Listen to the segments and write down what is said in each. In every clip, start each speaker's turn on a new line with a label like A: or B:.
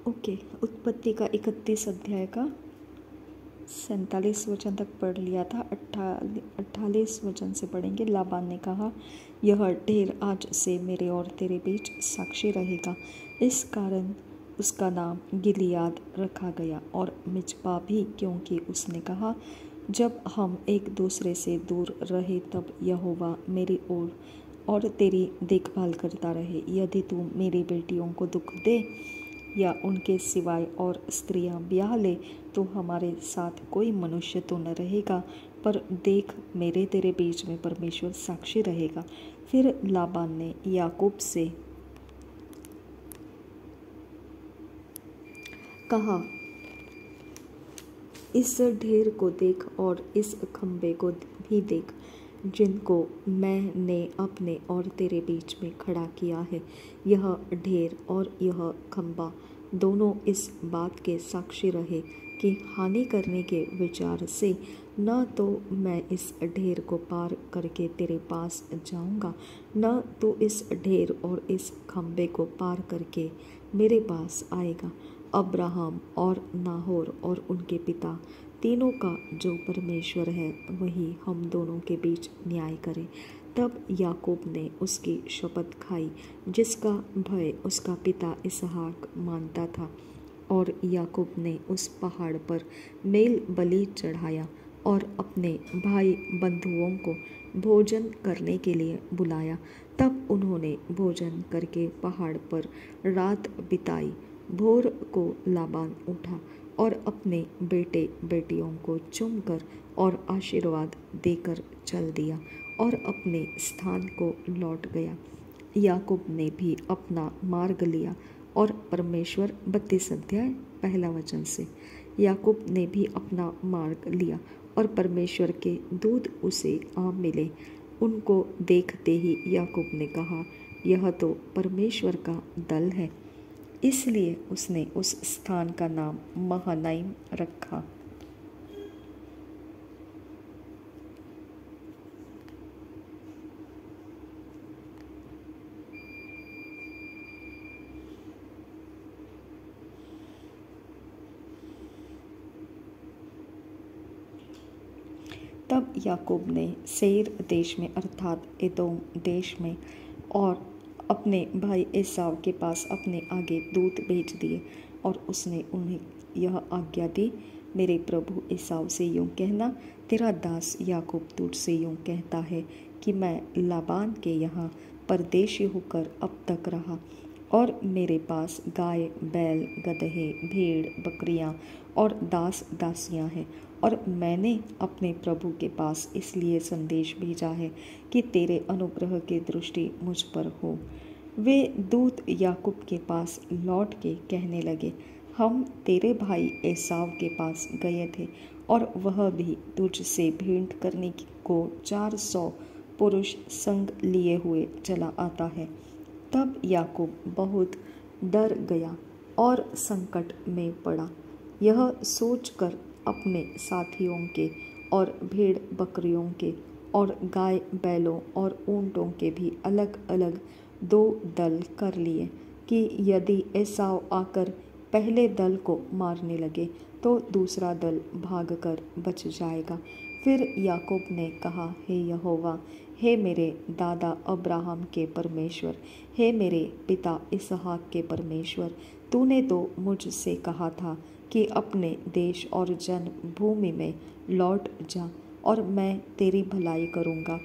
A: Okay, उत्पत्ति का 31 अध्याय का 47 वचन तक पढ़ लिया था। 48 वचन से पढ़ेंगे। लाबान ने कहा, यह ढेर आज से मेरे और तेरे बीच साक्षी रहेगा। इस कारण उसका नाम गिलियाद रखा गया और मिज्पा भी, क्योंकि उसने कहा, जब हम एक दूसरे से दूर रहे तब यहोवा मेरी ओर और तेरी देखभाल करता रहे। यदि तू मेरी बेटियों को दुख दे या उनके सिवाय और स्त्रियां ब्याह ले तो हमारे साथ कोई मनुष्य तो न रहेगा, पर देख मेरे तेरे बीच में परमेश्वर साक्षी रहेगा। फिर लाबान ने याकूब से कहा, इस ढेर को देख और इस खम्बे को भी देख, जिनको मैंने अपने और तेरे बीच में खड़ा किया है। यह ढेर और यह खम्बा दोनों इस बात के साक्षी रहे कि हानि करने के विचार से न तो मैं इस ढेर को पार करके तेरे पास जाऊंगा, न तो इस ढेर और इस खम्बे को पार करके मेरे पास आएगा। अब्राहम और नाहोर और उनके पिता तीनों का जो परमेश्वर है वही हम दोनों के बीच न्याय करे। तब याकूब ने उसकी शपथ खाई, जिसका भय उसका पिता इसहाक मानता था। और याकूब ने उस पहाड़ पर मेल बलि चढ़ाया और अपने भाई बंधुओं को भोजन करने के लिए बुलाया। तब उन्होंने भोजन करके पहाड़ पर रात बिताई। भोर को लाबान उठा और अपने बेटे बेटियों को चूमकर और आशीर्वाद देकर चल दिया और अपने स्थान को लौट गया। याकूब ने भी अपना मार्ग लिया और परमेश्वर 32 अध्याय 1 वचन से। याकूब ने भी अपना मार्ग लिया और परमेश्वर के दूत उसे आ मिले। उनको देखते ही याकूब ने कहा, यह तो परमेश्वर का दल है। इसलिए उसने उस स्थान का नाम महानाइम रखा। तब याकूब ने सेईर देश में अर्थात एदोम देश में और अपने भाई एसाव के पास अपने आगे दूत भेज दिए और उसने उन्हें यह आज्ञा दी, मेरे प्रभु एसाव से यूँ कहना, तेरा दास याकूब तुझसे यूँ कहता है कि मैं लाबान के यहाँ परदेशी होकर अब तक रहा और मेरे पास गाय बैल गदहे भेड़ बकरियाँ और दास दासियाँ हैं। और मैंने अपने प्रभु के पास इसलिए संदेश भेजा है कि तेरे अनुग्रह की दृष्टि मुझ पर हो। वे दूत याकूब के पास लौट के कहने लगे, हम तेरे भाई एसाव के पास गए थे और वह भी तुझसे भेंट करने को 400 पुरुष संग लिए हुए चला आता है। तब याकूब बहुत डर गया और संकट में पड़ा। यह सोचकर अपने साथियों के और भेड़ बकरियों के और गाय बैलों और ऊँटों के भी अलग अलग 2 दल कर लिए कि यदि एसाव आकर पहले दल को मारने लगे तो दूसरा दल भागकर बच जाएगा। फिर याकूब ने कहा, हे यहोवा, हे मेरे दादा अब्राहम के परमेश्वर, हे मेरे पिता इसहाक के परमेश्वर, तूने तो मुझसे कहा था कि अपने देश और जन्मभूमि में लौट जा और मैं तेरी भलाई करूँगा।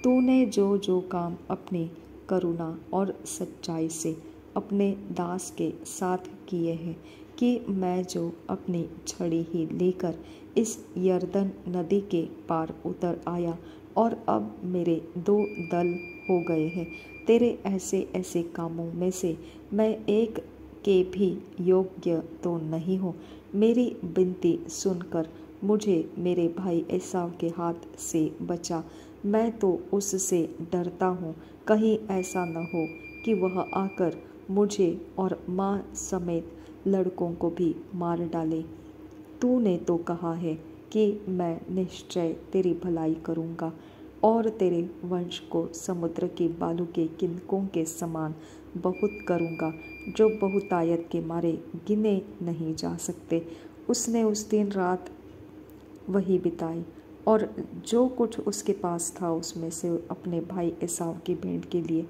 A: तूने जो जो काम अपनी करुणा और सच्चाई से अपने दास के साथ किए हैं, कि मैं जो अपनी छड़ी ही लेकर इस यरदन नदी के पार उतर आया और अब मेरे 2 दल हो गए हैं, तेरे ऐसे ऐसे कामों में से मैं एक के भी योग्य तो नहीं हूँ। मेरी विनती सुनकर मुझे मेरे भाई एसाव के हाथ से बचा। मैं तो उससे डरता हूँ, कहीं ऐसा न हो कि वह आकर मुझे और माँ समेत लड़कों को भी मार डाले। तूने तो कहा है कि मैं निश्चय तेरी भलाई करूँगा और तेरे वंश को समुद्र के बालू के किनकों के समान बहुत करूँगा जो बहुतायत के मारे गिने नहीं जा सकते। उसने उस दिन रात वही बिताई और जो कुछ उसके पास था उसमें से अपने भाई एसाव की भेंट के लिए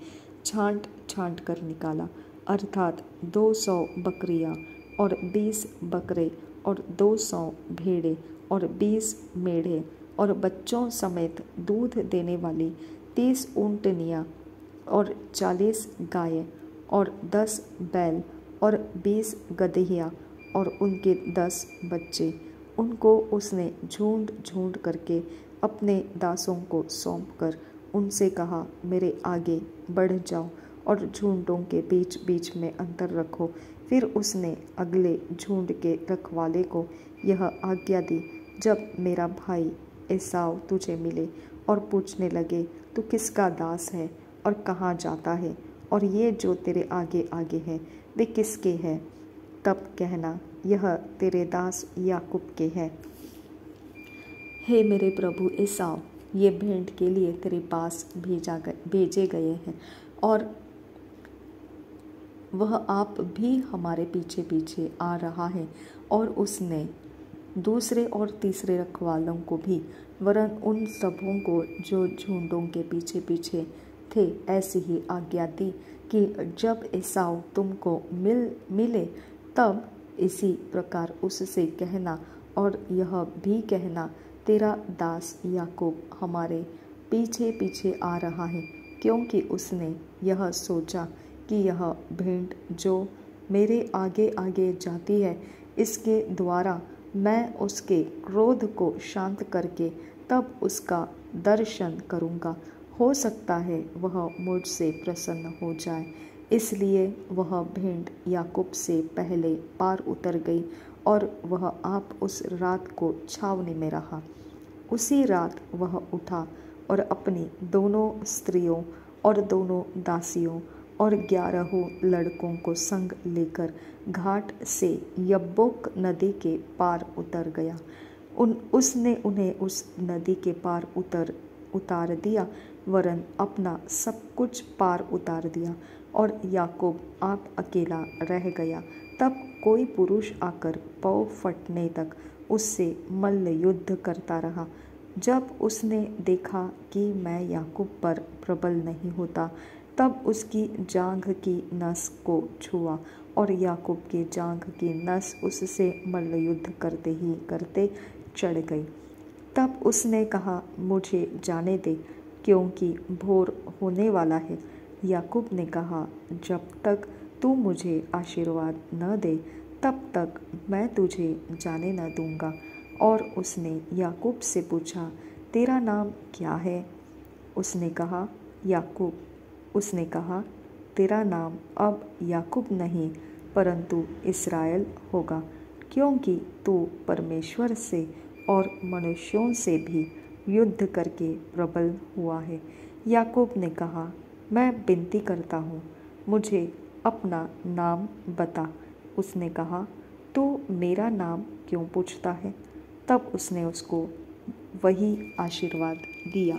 A: छांट छांट कर निकाला, अर्थात 200 बकरियां और 20 बकरे और 200 भेड़े और 20 मेढ़े और बच्चों समेत दूध देने वाली 30 ऊँटनियाँ और 40 गायें और 10 बैल और 20 गदहियाँ और उनके 10 बच्चे। उनको उसने झुंड झुंड करके अपने दासों को सौंपकर उनसे कहा, मेरे आगे बढ़ जाओ और झुंडों के बीच बीच में अंतर रखो। फिर उसने अगले झुंड के रखवाले को यह आज्ञा दी, जब मेरा भाई एसाव तुझे मिले और पूछने लगे तू किसका दास है और कहाँ जाता है, और ये जो तेरे आगे आगे हैं वे किसके हैं, तब कहना यह तेरे दास याकूब के हैं। हे मेरे प्रभु एसाव, ये भेंट के लिए तेरे पास भेजे गए हैं और वह आप भी हमारे पीछे पीछे आ रहा है। और उसने दूसरे और तीसरे रखवालों को भी, वरन उन सबों को जो झुंडों के पीछे पीछे थे, ऐसी ही आज्ञा दी कि जब एसाव तुमको मिले तब इसी प्रकार उससे कहना, और यह भी कहना तेरा दास याकूब हमारे पीछे पीछे आ रहा है, क्योंकि उसने यह सोचा कि यह भेंट जो मेरे आगे आगे जाती है, इसके द्वारा मैं उसके क्रोध को शांत करके तब उसका दर्शन करूँगा। हो सकता है वह मुझसे प्रसन्न हो जाए। इसलिए वह भेंट याकूब से पहले पार उतर गई और वह आप उस रात को छावनी में रहा। उसी रात वह उठा और अपनी दोनों स्त्रियों और दोनों दासियों और 11 लड़कों को संग लेकर घाट से यब्बोक नदी के पार उतर गया। उसने उन्हें उस नदी के पार उतार दिया, वरन अपना सब कुछ पार उतार दिया, और याकूब आप अकेला रह गया। तब कोई पुरुष आकर पौ फटने तक उससे मल्ल युद्ध करता रहा। जब उसने देखा कि मैं याकूब पर प्रबल नहीं होता, तब उसकी जांघ की नस को छुआ, और याकूब की जांघ की नस उससे मल्ल युद्ध करते ही करते चढ़ गई। तब उसने कहा, मुझे जाने दे, क्योंकि भोर होने वाला है। याकूब ने कहा, जब तक तू मुझे आशीर्वाद न दे तब तक मैं तुझे जाने न दूंगा। और उसने याकूब से पूछा, तेरा नाम क्या है? उसने कहा, याकूब। उसने कहा, तेरा नाम अब याकूब नहीं परंतु इस्राएल होगा, क्योंकि तू परमेश्वर से और मनुष्यों से भी युद्ध करके प्रबल हुआ है। याकूब ने कहा, मैं विनती करता हूँ, मुझे अपना नाम बता। उसने कहा, तू मेरा नाम क्यों पूछता है? तब उसने उसको वही आशीर्वाद दिया।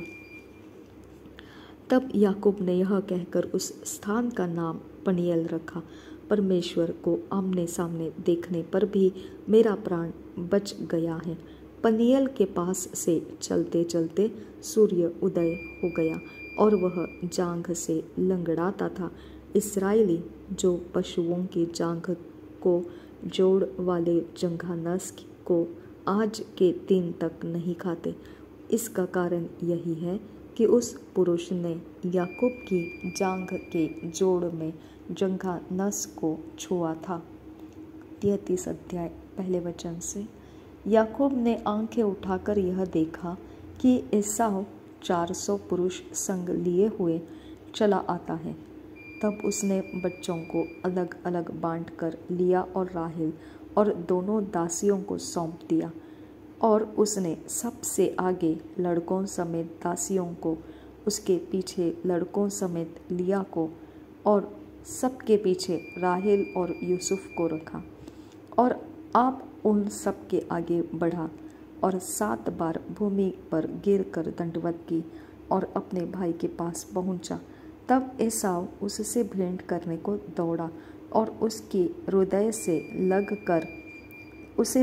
A: तब याकूब ने यह कहकर उस स्थान का नाम पनिएल रखा, परमेश्वर को आमने सामने देखने पर भी मेरा प्राण बच गया है। पनिएल के पास से चलते चलते सूर्य उदय हो गया और वह जांघ से लंगड़ाता था। इस्राएली जो पशुओं की जांघ को जोड़ वाले जंघानस को आज के दिन तक नहीं खाते, इसका कारण यही है कि उस पुरुष ने याकूब की जांघ के जोड़ में जंघानस को छुआ था। 33 अध्याय पहले वचन से। याकूब ने आंखें उठाकर यह देखा कि एसाव 400 पुरुष संग लिए हुए चला आता है। तब उसने बच्चों को अलग अलग बांटकर लिया और राहेल और दोनों दासियों को सौंप दिया, और उसने सबसे आगे लड़कों समेत दासियों को, उसके पीछे लड़कों समेत लिया को, और सबके पीछे राहेल और यूसुफ को रखा। और आप उन सब के आगे बढ़ा और 7 बार भूमि पर गिरकर दंडवत की और अपने भाई के पास पहुंचा। तब एसाव उससे भेंट करने को दौड़ा और उसे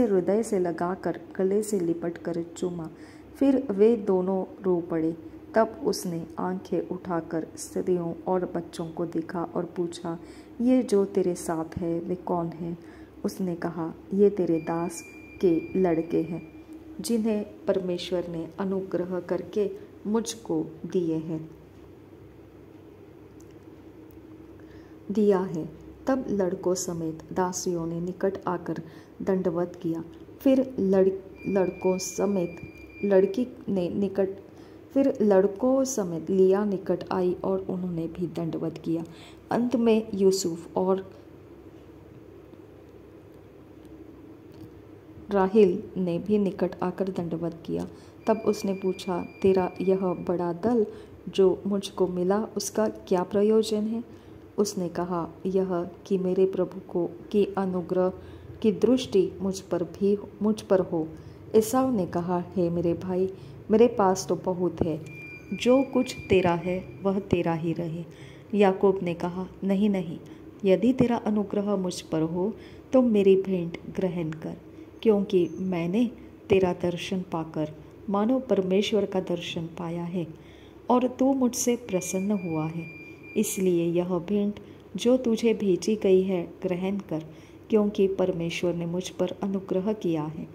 A: हृदय से लगाकर गले से लिपट कर चूमा। फिर वे दोनों रो पड़े। तब उसने आंखें उठाकर स्त्रियों और बच्चों को देखा और पूछा, ये जो तेरे साथ है वे कौन हैं? उसने कहा, ये तेरे दास के लड़के हैं, जिन्हें परमेश्वर ने अनुग्रह करके मुझको दिया है। तब लड़कों समेत दासियों ने निकट आकर दंडवत किया। फिर लड़कों समेत लिया निकट आई और उन्होंने भी दंडवत किया। अंत में यूसुफ और राहिल ने भी निकट आकर दंडवत किया। तब उसने पूछा, तेरा यह बड़ा दल जो मुझको मिला उसका क्या प्रयोजन है? उसने कहा, यह कि मेरे प्रभु की अनुग्रह की दृष्टि मुझ पर हो। एसाव ने कहा, हे मेरे भाई, मेरे पास तो बहुत है, जो कुछ तेरा है वह तेरा ही रहे। याकूब ने कहा, नहीं नहीं, यदि तेरा अनुग्रह मुझ पर हो तो मेरी भेंट ग्रहण कर, क्योंकि मैंने तेरा दर्शन पाकर मानो परमेश्वर का दर्शन पाया है और तू मुझसे प्रसन्न हुआ है। इसलिए यह भेंट जो तुझे भेजी गई है ग्रहण कर, क्योंकि परमेश्वर ने मुझ पर अनुग्रह किया है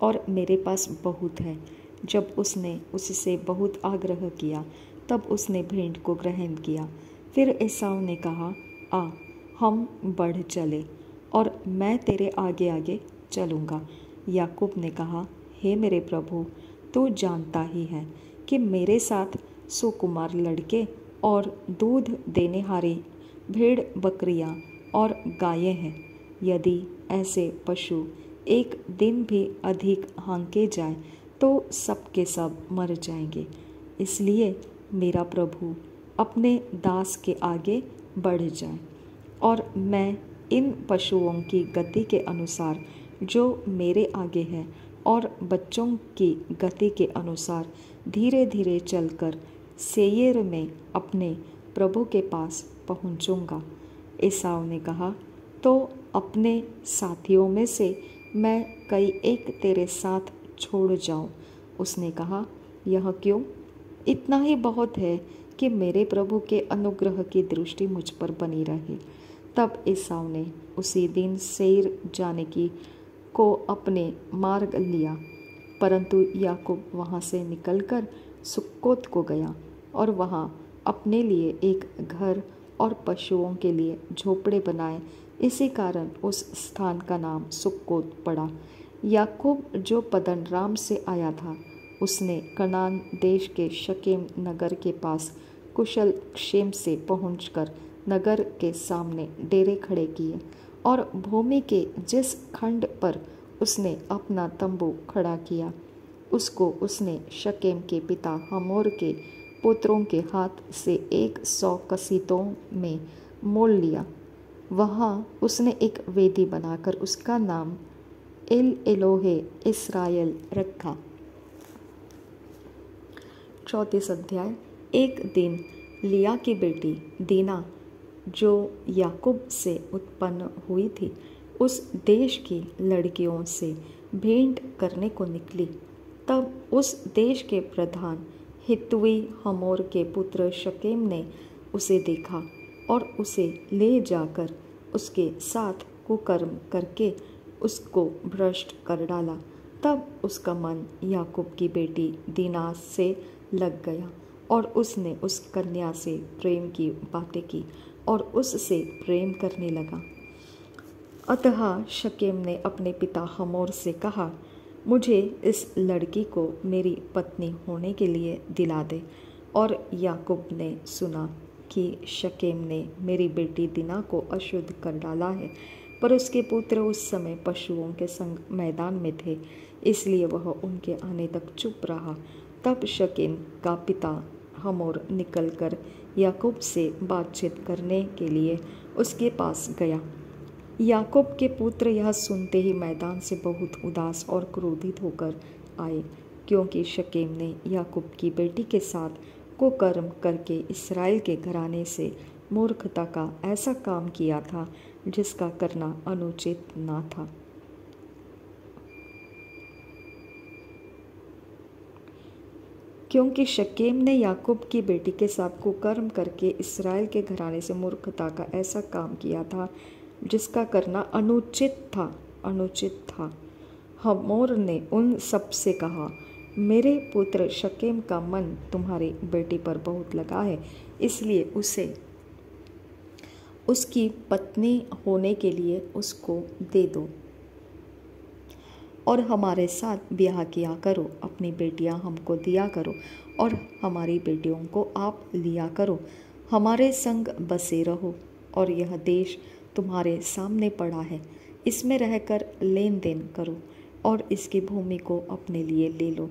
A: और मेरे पास बहुत है। जब उसने उससे बहुत आग्रह किया तब उसने भेंट को ग्रहण किया। फिर एसाव ने कहा, आ, हम बढ़ चले और मैं तेरे आगे आगे चलूँगा। याकूब ने कहा, हे मेरे प्रभु, तू जानता ही है कि मेरे साथ सुकुमार लड़के और दूध देने हारी भेड़ बकरियां और गायें हैं। यदि ऐसे पशु एक दिन भी अधिक हाँके जाए तो सब के सब मर जाएंगे। इसलिए मेरा प्रभु अपने दास के आगे बढ़ जाए और मैं इन पशुओं की गति के अनुसार जो मेरे आगे है और बच्चों की गति के अनुसार धीरे धीरे चलकर सेईर में अपने प्रभु के पास पहुंचूंगा। एसाव ने कहा, तो अपने साथियों में से मैं कई एक तेरे साथ छोड़ जाऊं। उसने कहा, यह क्यों? इतना ही बहुत है कि मेरे प्रभु के अनुग्रह की दृष्टि मुझ पर बनी रहे। तब एसाव ने उसी दिन सेईर जाने को अपने मार्ग लिया, परंतु याकूब वहाँ से निकलकर सुक्कोत को गया और वहाँ अपने लिए एक घर और पशुओं के लिए झोपड़े बनाए। इसी कारण उस स्थान का नाम सुक्कोत पड़ा। याकूब जो पद्दनराम से आया था, उसने कनान देश के शकेम नगर के पास कुशल क्षेम से पहुंचकर नगर के सामने डेरे खड़े किए और भूमि के जिस खंड पर उसने अपना तंबू खड़ा किया उसको उसने शकेम के पिता हमोर के पुत्रों के हाथ से 100 कसीतों में मोल लिया। वहाँ उसने एक वेदी बनाकर उसका नाम एल एलोहे इस्राएल रखा। 34 अध्याय। एक दिन लिया की बेटी दीना, जो याकूब से उत्पन्न हुई थी, उस देश की लड़कियों से भेंट करने को निकली। तब उस देश के प्रधान हित्वी हमोर के पुत्र शकेम ने उसे देखा और उसे ले जाकर उसके साथ कुकर्म करके उसको भ्रष्ट कर डाला। तब उसका मन याकूब की बेटी दीना से लग गया और उसने उस कन्या से प्रेम की बातें की और उससे प्रेम करने लगा। अतः शकेम ने अपने पिता हमोर से कहा, मुझे इस लड़की को मेरी पत्नी होने के लिए दिला दे। और याकूब ने सुना कि शकेम ने मेरी बेटी दीना को अशुद्ध कर डाला है, पर उसके पुत्र उस समय पशुओं के संग मैदान में थे, इसलिए वह उनके आने तक चुप रहा। तब शकेम का पिता हमोर निकलकर याकूब से बातचीत करने के लिए उसके पास गया। याकूब के पुत्र यह सुनते ही मैदान से बहुत उदास और क्रोधित होकर आए, क्योंकि शकेम ने याकूब की बेटी के साथ कुकर्म करके इस्राएल के घराने से मूर्खता का ऐसा काम किया था जिसका करना अनुचित ना था। क्योंकि शकेम ने याकूब की बेटी के साथ कुकर्म करके इस्राएल के घराने से मूर्खता का ऐसा काम किया था जिसका करना अनुचित था। हमोर ने उन सब से कहा, मेरे पुत्र शकेम का मन तुम्हारी बेटी पर बहुत लगा है, इसलिए उसे उसकी पत्नी होने के लिए उसको दे दो और हमारे साथ ब्याह किया करो। अपनी बेटियां हमको दिया करो और हमारी बेटियों को आप लिया करो। हमारे संग बसे रहो और यह देश तुम्हारे सामने पड़ा है, इसमें रहकर लेन देन करो और इसकी भूमि को अपने लिए ले लो।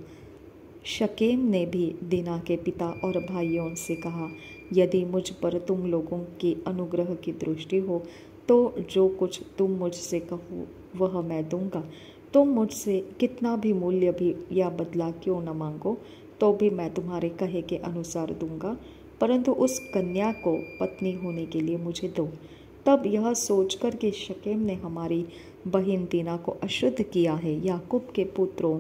A: शकेम ने भी दीना के पिता और भाइयों से कहा, यदि मुझ पर तुम लोगों की अनुग्रह की दृष्टि हो तो जो कुछ तुम मुझसे कहो वह मैं दूंगा। तुम मुझसे कितना भी मूल्य भी या बदला क्यों न मांगो तो भी मैं तुम्हारे कहे के अनुसार दूंगा, परंतु उस कन्या को पत्नी होने के लिए मुझे दो। तब यह सोचकर कि शकेम ने हमारी बहन दीना को अशुद्ध किया है, याकूब के पुत्रों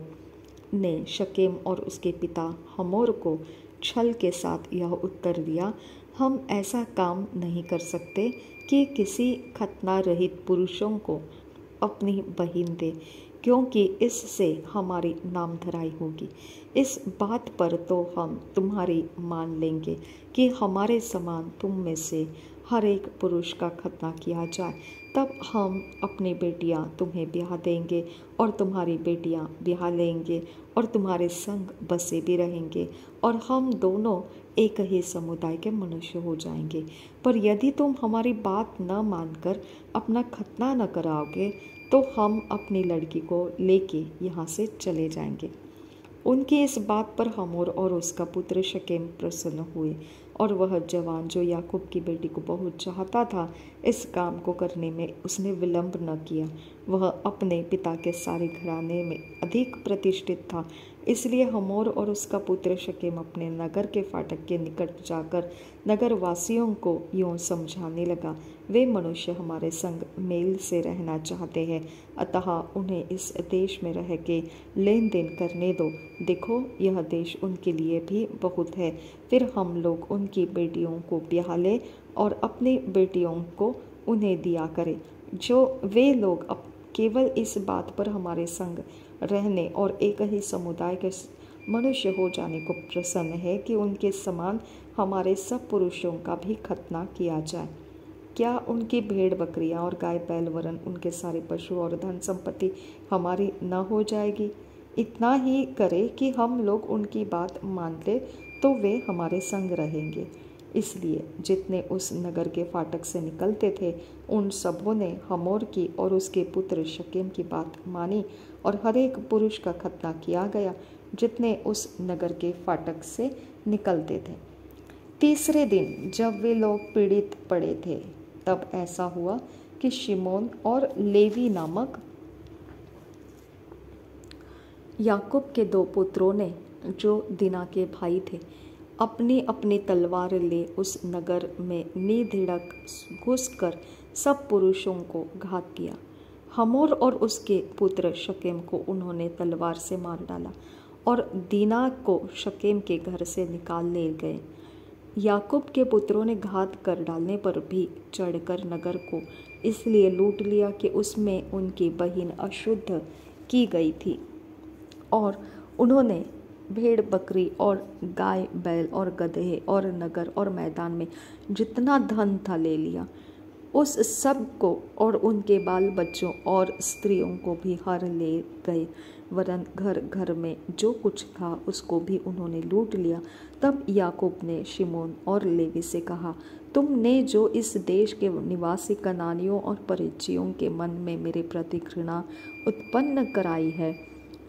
A: ने शकेम और उसके पिता हमोर को छल के साथ यह उत्तर दिया, हम ऐसा काम नहीं कर सकते कि किसी खतना रहित पुरुषों को अपनी बहन दे, क्योंकि इससे हमारी नामधराई होगी। इस बात पर तो हम तुम्हारी मान लेंगे कि हमारे समान तुम में से हर एक पुरुष का खतना किया जाए, तब हम अपनी बेटियां तुम्हें ब्याह देंगे और तुम्हारी बेटियां ब्याह लेंगे और तुम्हारे संग बसे भी रहेंगे और हम दोनों एक ही समुदाय के मनुष्य हो जाएंगे। पर यदि तुम हमारी बात न मानकर अपना खतना न कराओगे तो हम अपनी लड़की को लेके यहाँ से चले जाएंगे। उनकी इस बात पर हमोर और उसका पुत्र शकेम प्रसन्न हुए और वह जवान जो याकूब की बेटी को बहुत चाहता था, इस काम को करने में उसने विलंब न किया। वह अपने पिता के सारे घराने में अधिक प्रतिष्ठित था, इसलिए हमोर और उसका पुत्र शकेम अपने नगर के फाटक के निकट जाकर नगर वासियों को यूँ समझाने लगा, वे मनुष्य हमारे संग मेल से रहना चाहते हैं, अतः उन्हें इस देश में रह के लेन देन करने दो। देखो, यह देश उनके लिए भी बहुत है। फिर हम लोग उनकी बेटियों को ब्याह लें और अपनी बेटियों को उन्हें दिया करें। जो वे लोग अब केवल इस बात पर हमारे संग रहने और एक ही समुदाय के मनुष्य हो जाने को प्रसन्न है कि उनके समान हमारे सब पुरुषों का भी खतना किया जाए। क्या उनकी भेड़ बकरियां और गाय बैल वरन उनके सारे पशु और धन संपत्ति हमारी न हो जाएगी? इतना ही करे कि हम लोग उनकी बात मान ले तो वे हमारे संग रहेंगे। इसलिए जितने उस नगर के फाटक से निकलते थे उन सबों ने हमोर की और उसके पुत्र शकेम की बात मानी और हर एक पुरुष का खतना किया गया जितने उस नगर के फाटक से निकलते थे। तीसरे दिन जब वे लोग पीड़ित पड़े थे, तब ऐसा हुआ कि शिमोन और लेवी नामक याकूब के दो पुत्रों ने, जो दीना के भाई थे, अपनी अपनी तलवार ले उस नगर में निधिड़क घुसकर सब पुरुषों को घात किया। हमोर और उसके पुत्र शकेम को उन्होंने तलवार से मार डाला और दीना को शकेम के घर से निकाल ले गए। याकूब के पुत्रों ने घात कर डालने पर भी चढ़कर नगर को इसलिए लूट लिया कि उसमें उनकी बहन अशुद्ध की गई थी, और उन्होंने भेड़ बकरी और गाय बैल और गधे और नगर और मैदान में जितना धन था ले लिया। उस सब को और उनके बाल बच्चों और स्त्रियों को भी हर ले गए, वरन घर घर में जो कुछ था उसको भी उन्होंने लूट लिया। तब याकूब ने शिमोन और लेवी से कहा, तुमने जो इस देश के निवासी कनानियों और परिचियों के मन में मेरे प्रति घृणा उत्पन्न कराई है,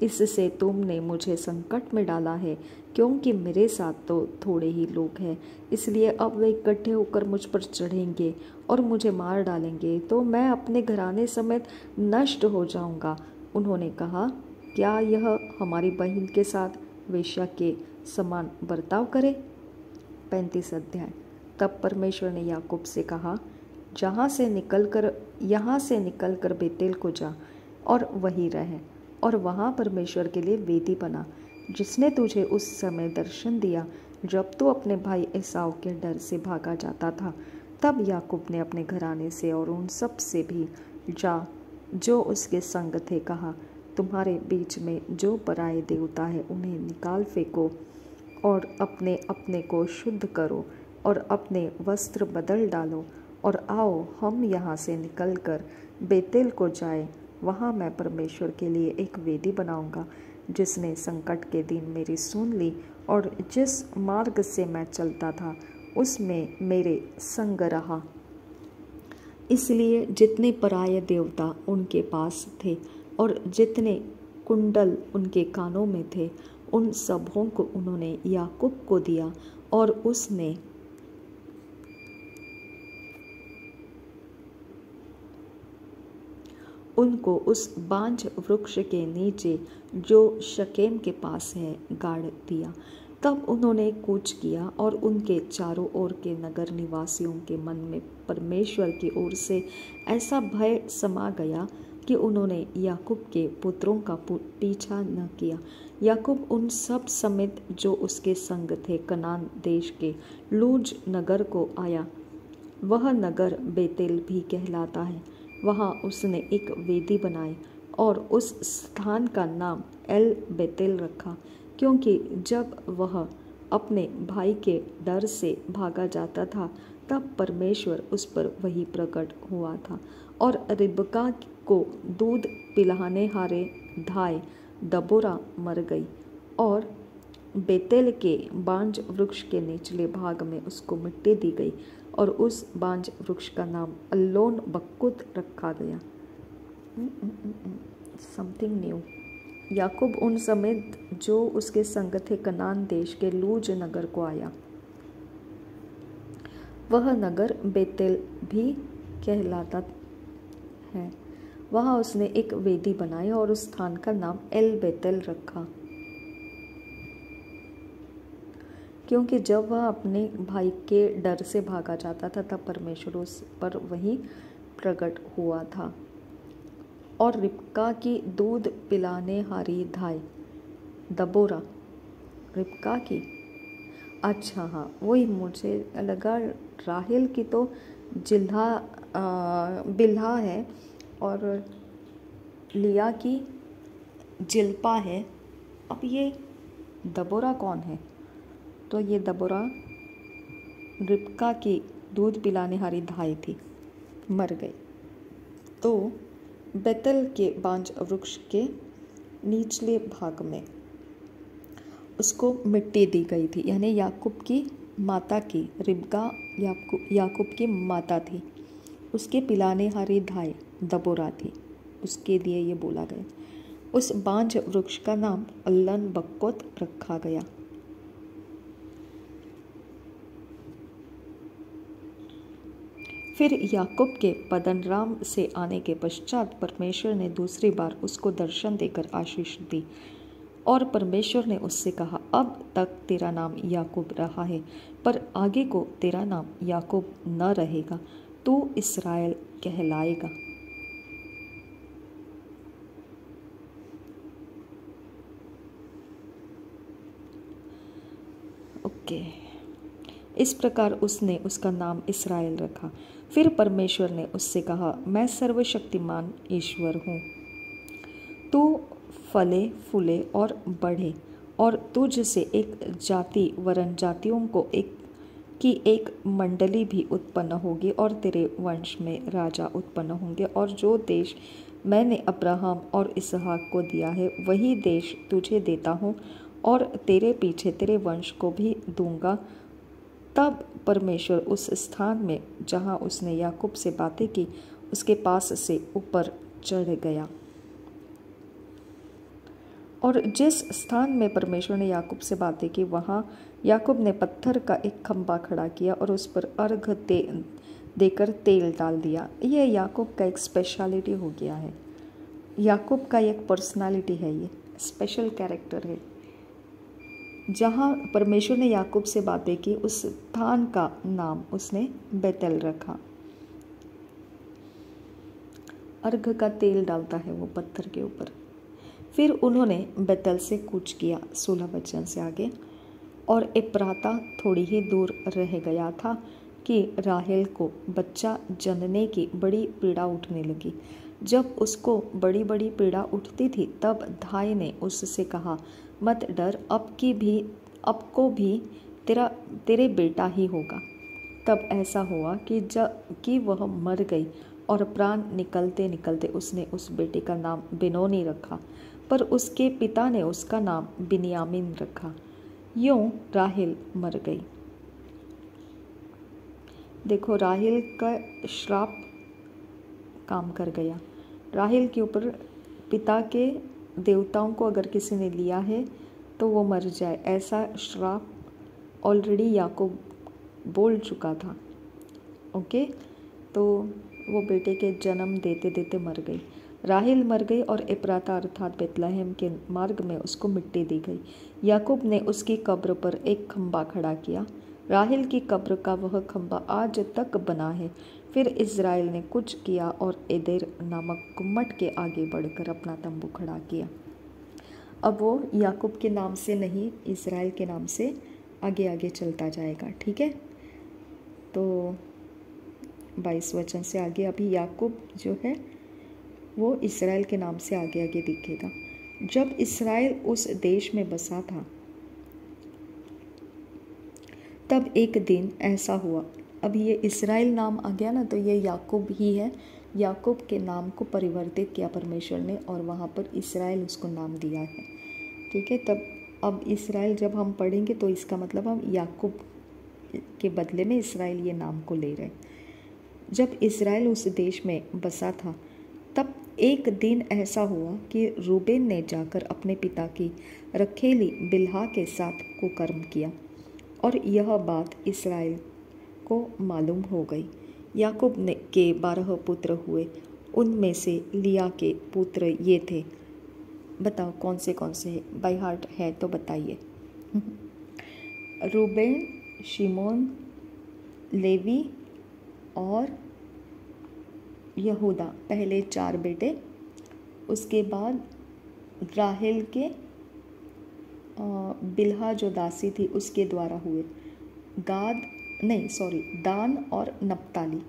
A: इससे तुमने मुझे संकट में डाला है, क्योंकि मेरे साथ तो थोड़े ही लोग हैं। इसलिए अब वे इकट्ठे होकर मुझ पर चढ़ेंगे और मुझे मार डालेंगे, तो मैं अपने घराने समेत नष्ट हो जाऊंगा। उन्होंने कहा, क्या यह हमारी बहन के साथ वेश्या के समान बर्ताव करे? 35 अध्याय। तब परमेश्वर ने याकूब से कहा, यहाँ से निकलकर बेतेल को जा और वहीं रह, और वहाँ परमेश्वर के लिए वेदी बना, जिसने तुझे उस समय दर्शन दिया जब तू अपने भाई एसाव के डर से भागा जाता था। तब याकूब ने अपने घराने से और उन सब से भी जो उसके संग थे कहा, तुम्हारे बीच में जो पराये देवता है उन्हें निकाल फेंको और अपने अपने को शुद्ध करो और अपने वस्त्र बदल डालो और आओ हम यहाँ से निकलकर बेतेल को जाए। वहाँ मैं परमेश्वर के लिए एक वेदी बनाऊंगा, जिसने संकट के दिन मेरी सुन ली और जिस मार्ग से मैं चलता था उसमें मेरे संग रहा। इसलिए जितने पराये देवता उनके पास थे और जितने कुंडल उनके कानों में थे, उन सबों को उन्होंने याकूब को दिया और उसने उनको उस बांज वृक्ष के नीचे जो शकेम के पास है गाड़ दिया। तब उन्होंने कूच किया और उनके चारों ओर के नगर निवासियों के मन में परमेश्वर की ओर से ऐसा भय समा गया कि उन्होंने याकूब के पुत्रों का पीछा न किया। याकूब उन सब समेत जो उसके संग थे कनान देश के लूज नगर को आया। वह नगर बेतेल भी कहलाता है। वहाँ उसने एक वेदी बनाई और उस स्थान का नाम एल बेतेल रखा, क्योंकि जब वह अपने भाई के डर से भागा जाता था तब परमेश्वर उस पर वही प्रकट हुआ था। और रिबका को दूध पिलाने हारे धाय दबोरा मर गई और बेतेल के बांज वृक्ष के निचले भाग में उसको मिट्टी दी गई और उस बांज वृक्ष का नाम अल्लोन बक्कुत रखा गया। Something new. याकूब उन समेत जो उसके संग थे कनान देश के लूज नगर को आया। वह नगर बेतेल भी कहलाता है। वहाँ उसने एक वेदी बनाई और उस स्थान का नाम एल बेतेल रखा, क्योंकि जब वह अपने भाई के डर से भागा जाता था तब परमेश्वर उस पर वही प्रकट हुआ था। और रिबका की दूध पिलाने हारी धाय दबोरा, रिबका की, अच्छा हाँ वही, मुझे लगा राहेल की तो बिल्हा है और लिया की जिल्पा है। अब ये दबोरा कौन है? तो ये दबोरा रिबका की दूध पिलाने हारी धाय थी, मर गई। तो बेतेल के बांज वृक्ष के निचले भाग में उसको मिट्टी दी गई थी, यानी याकूब की माता की, रिबका याकूब की माता थी, उसके पिलाने हारी धाय दबोरा थी, उसके लिए ये बोला गया। उस बांज वृक्ष का नाम अल्लन बक्कोत रखा गया। फिर याकूब के पद्दनराम से आने के पश्चात परमेश्वर ने दूसरी बार उसको दर्शन देकर आशीष दी और परमेश्वर ने उससे कहा, अब तक तेरा नाम याकूब रहा है, पर आगे को तेरा नाम याकूब न रहेगा, तू इस्राएल कहलाएगा। ओके, इस प्रकार उसने उसका नाम इस्राएल रखा। फिर परमेश्वर ने उससे कहा, मैं सर्वशक्तिमान ईश्वर हूँ, तू फले फूले और बढ़े और तुझ से एक जाति वरन जातियों को एक मंडली भी उत्पन्न होगी और तेरे वंश में राजा उत्पन्न होंगे। और जो देश मैंने अब्राहम और इसहाक को दिया है वही देश तुझे देता हूँ और तेरे पीछे तेरे वंश को भी दूंगा। तब परमेश्वर उस स्थान में जहाँ उसने याकूब से बातें की उसके पास से ऊपर चढ़ गया। और जिस स्थान में परमेश्वर ने याकूब से बातें की वहाँ याकूब ने पत्थर का एक खंभा खड़ा किया और उस पर अर्घ देकर तेल डाल दिया। यह याकूब का एक स्पेशलिटी हो गया है, याकूब का एक पर्सनालिटी है, ये स्पेशल कैरेक्टर है। जहाँ परमेश्वर ने याकूब से बातें की उस स्थान का नाम उसने बेतेल रखा। अर्घ का तेल डालता है वो पत्थर के ऊपर। फिर उन्होंने बेतेल से कूच किया, 16 वचन से आगे। और एप्राता थोड़ी ही दूर रह गया था कि राहेल को बच्चा जनने की बड़ी पीड़ा उठने लगी। जब उसको बड़ी बड़ी पीड़ा उठती थी तब धाई ने उससे कहा, मत डर, अब को भी तेरे बेटा ही होगा। तब ऐसा हुआ कि वह मर गई और प्राण निकलते निकलते उसने उस बेटे का नाम बेनोनी रखा, पर उसके पिता ने उसका नाम बिन्यामीन रखा। यूं राहेल मर गई। देखो, राहेल का श्राप काम कर गया। राहेल के ऊपर पिता के देवताओं को अगर किसी ने लिया है तो वो मर जाए, ऐसा श्राप ऑलरेडी याकूब बोल चुका था। ओके, तो वो बेटे के जन्म देते देते मर गई। राहेल मर गई और एप्राता अर्थात बेतलहम के मार्ग में उसको मिट्टी दी गई। याकूब ने उसकी कब्र पर एक खंबा खड़ा किया। राहेल की कब्र का वह खंबा आज तक बना है। फिर इज़राइल ने कुछ किया और एदेर नामक गुम्मट के आगे बढ़कर अपना तंबू खड़ा किया। अब वो याकूब के नाम से नहीं, इज़राइल के नाम से आगे आगे चलता जाएगा। ठीक है, तो 22 वचन से आगे अभी याकूब जो है वो इज़राइल के नाम से आगे आगे दिखेगा। जब इज़राइल उस देश में बसा था तब एक दिन ऐसा हुआ। अब ये इज़राइल नाम आ गया ना, तो ये याकूब ही है। याकूब के नाम को परिवर्तित किया परमेश्वर ने और वहाँ पर इज़राइल उसको नाम दिया है। ठीक है, तब अब इज़राइल जब हम पढ़ेंगे तो इसका मतलब हम याकूब के बदले में इज़राइल ये नाम को ले रहे हैं। जब इज़राइल उस देश में बसा था तब एक दिन ऐसा हुआ कि रूबेन ने जाकर अपने पिता की रखेली बिल्हा के साथ कुकर्म किया और यह बात इस्राएल को मालूम हो गई। याकूब ने के 12 पुत्र हुए, उनमें से लिया के पुत्र ये थे। बताओ कौन से बाय हार्ट है तो बताइए। रूबेन, शिमोन, लेवी और यहूदा, पहले 4 बेटे। उसके बाद राहेल के बिल्हा जो दासी थी उसके द्वारा हुए दान और नप्ताली।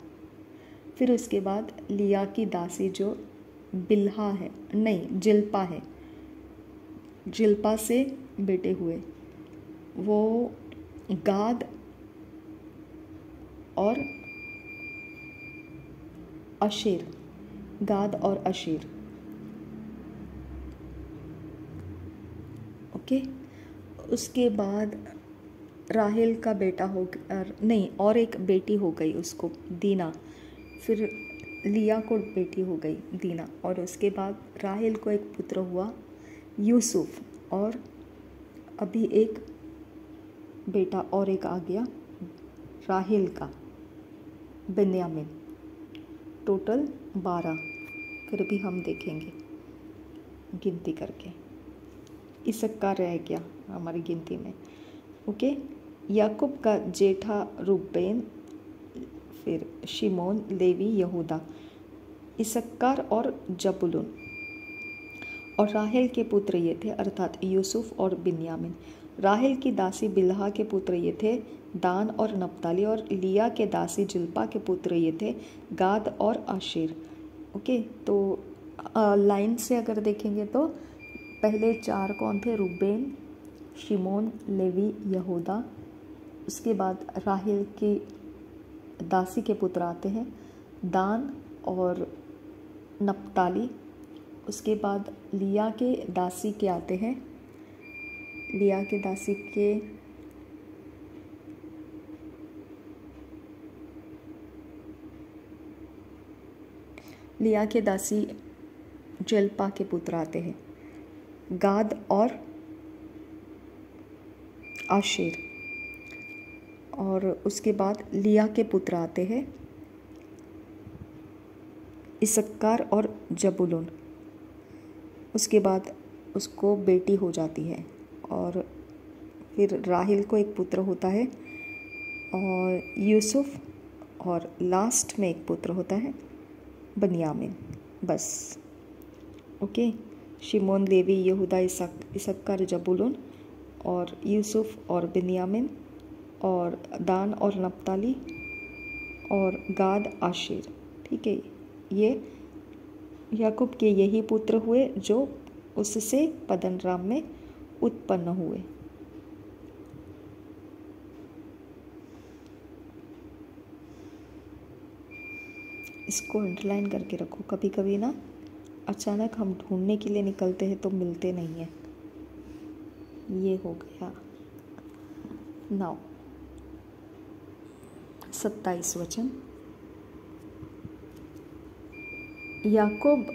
A: फिर उसके बाद लिया की दासी जो बिल्हा है, जिल्पा है, जिल्पा से बेटे हुए, वो गाद और अशेर, गाद और अशेर। ओके, उसके बाद राहेल का बेटा हो और एक बेटी हो गई उसको, दीना। फिर लिया को बेटी हो गई दीना, और उसके बाद राहेल को एक पुत्र हुआ यूसुफ, और अभी एक बेटा और एक आ गया राहेल का, बिन्यामीन। टोटल 12। फिर भी हम देखेंगे गिनती करके, इसक्का रह गया हमारी गिनती में। ओके, याकूब का जेठा रूबेन, फिर शिमोन, लेवी, यहूदा, इसक्कार और जबुलून। और राहेल के पुत्र ये थे अर्थात यूसुफ और बिन्यामीन। राहेल की दासी बिल्हा के पुत्र ये थे दान और नप्ताली, और लिया के दासी जिल्पा के पुत्र ये थे गाद और आशेर। ओके, तो लाइन से अगर देखेंगे तो पहले 4 कौन थे? रूबेन, शिमोन, लेवी, यहूदा। उसके बाद राहेल की दासी के पुत्र आते हैं दान और नप्ताली। उसके बाद लिया के दासी के आते हैं, लिया के दासी के लिया के दासी जल्पा के पुत्र आते हैं गाद और आशेर। और उसके बाद लिया के पुत्र आते हैं इसक्कार और जबुलून। उसके बाद उसको बेटी हो जाती है, और फिर राहिल को एक पुत्र होता है और यूसुफ, और लास्ट में एक पुत्र होता है बनियामिन। बस। ओके। शिमोन, लेवी, यहूदा, इसक्कर, जबूलून और यूसुफ और बिन्यामिन और दान और नप्ताली और गाद, आशेर। ठीक है, ये याकूब के यही पुत्र हुए जो उससे पद्दनराम में उत्पन्न हुए। इसको अंडरलाइन करके रखो। कभी कभी ना अचानक हम ढूंढने के लिए निकलते हैं तो मिलते नहीं हैं। ये हो गया। नाउ 27 वचन। याकूब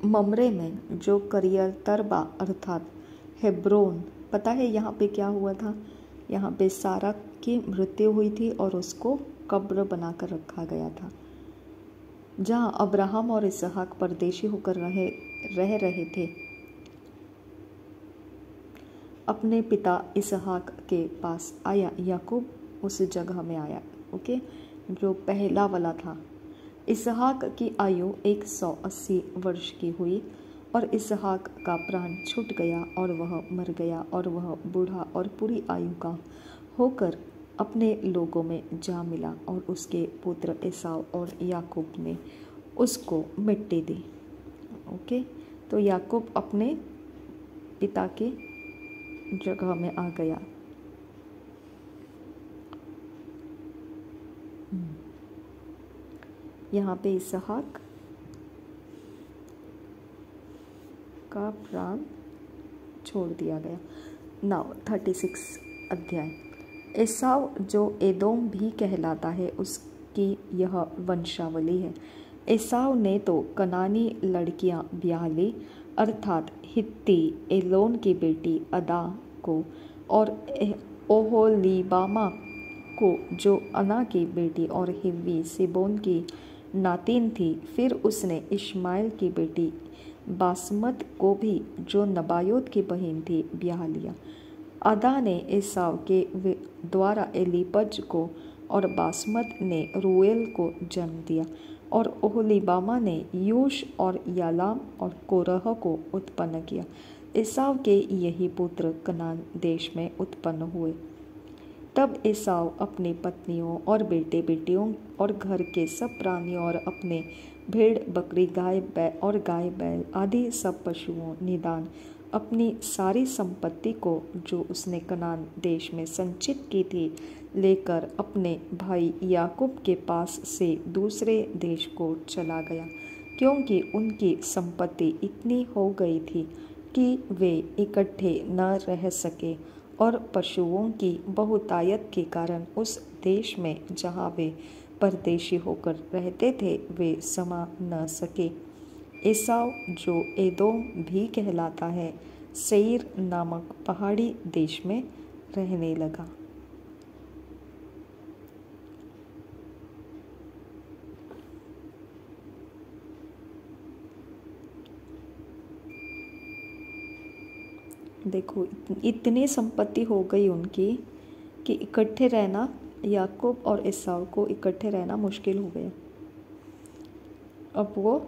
A: ममरे में जो करियतर्बा अर्थात हेब्रोन, पता है यहाँ पे क्या हुआ था? यहाँ पे सारा की मृत्यु हुई थी और उसको कब्र बनाकर रखा गया था, जहाँ अब्राहम और इसहाक परदेशी होकर रह रहे थे। अपने पिता इसहाक के पास आया, याकूब उस जगह में आया। ओके, जो पहला वाला था। इसहाक की आयु 180 वर्ष की हुई और इसहाक का प्राण छूट गया और वह मर गया और वह बूढ़ा और पूरी आयु का होकर अपने लोगों में जा मिला और उसके पुत्र एसाव और याकूब ने उसको मिट्टी दी। ओके, तो याकूब अपने पिता के जगह में आ गया। यहाँ पे इसहाक का प्राण छोड़ दिया गया। नाउ 36 अध्याय। एसाव जो एदोम भी कहलाता है, उसकी यह वंशावली है। एसाव ने तो कनानी लड़कियां ब्याह ली, अर्थात हित्ती एलोन की बेटी अदा को और ओहोलीबामा को जो अना की बेटी और हिव्वी सिबोन की नातिन थी। फिर उसने इश्माइल की बेटी बासमत को भी, जो नबायोत की बहन थी, ब्याह लिया। अदा ने एसाव के द्वारा एलीपज को और बासमत ने रूएल को जन्म दिया और ओहोलीबामा ने यूश और यालाम और कोरह को उत्पन्न किया। एसाव के यही पुत्र कनान देश में उत्पन्न हुए। तब एसाव अपनी पत्नियों और बेटे बेटियों और घर के सब प्राणियों और अपने भेड़ बकरी गाय बैल आदि सब पशुओं निदान अपनी सारी संपत्ति को जो उसने कनान देश में संचित की थी लेकर अपने भाई याकूब के पास से दूसरे देश को चला गया, क्योंकि उनकी संपत्ति इतनी हो गई थी कि वे इकट्ठे न रह सके और पशुओं की बहुतायत के कारण उस देश में जहाँ वे परदेशी होकर रहते थे वे समा न सके। एसाव जो एदोम भी कहलाता है, सेईर नामक पहाड़ी देश में रहने लगा। देखो, इतनी संपत्ति हो गई उनकी कि इकट्ठे रहना, याकूब और एसाव को इकट्ठे रहना मुश्किल हो गया। अब वो